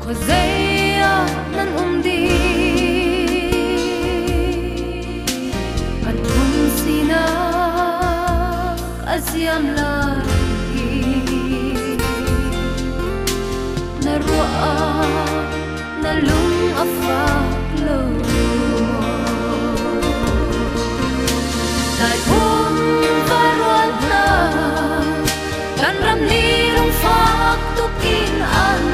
Hosea nan umdi kan sina asiam lagi narua nalung afak lo lai varuan na kan ram ni rong fak tukin an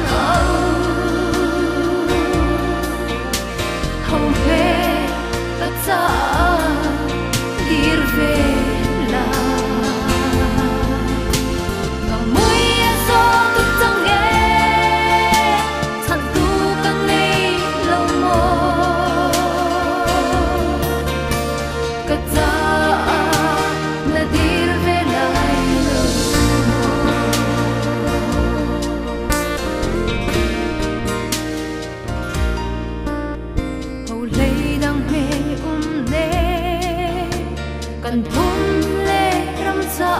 kan thum le ram cha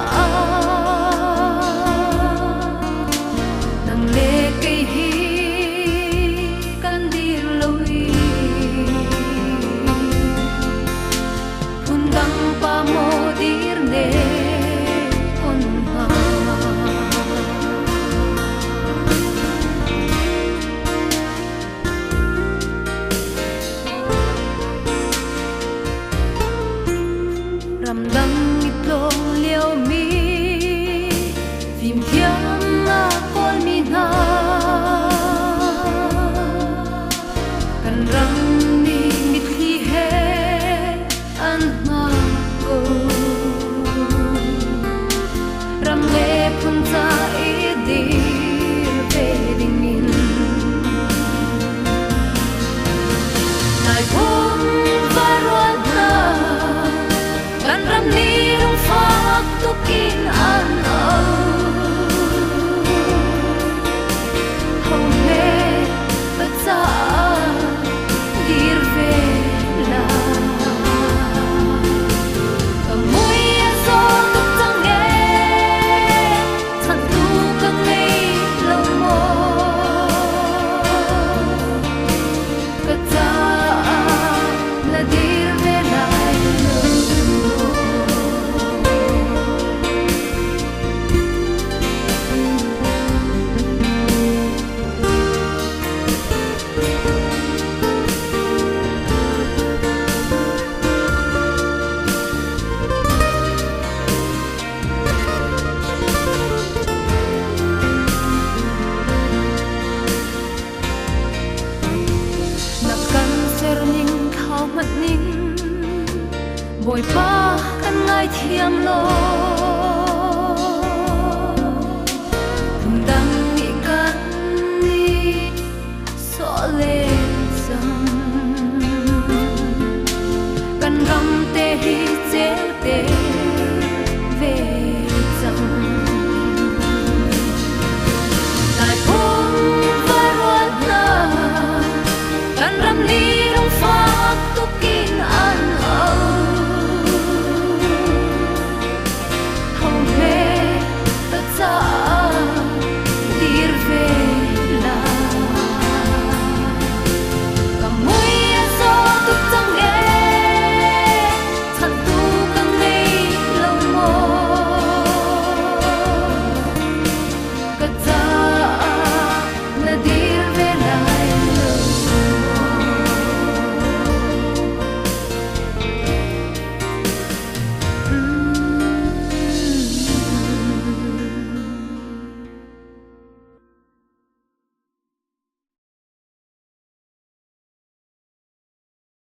nang le kai hi kan dir loi hundang pa mo dir ne on ha ram dang itlo liao mi phim thiam na kol mi na kan rang ni mit hi he an na ko ram le phun cha e dir pe ding min lai hom varuan na kan ram ni rong fak tukin an hong le baca dir vela kamui so tuk tang e chan tu kang nei lo mo kaca na dir vela bồi pa kan ngai thiam lo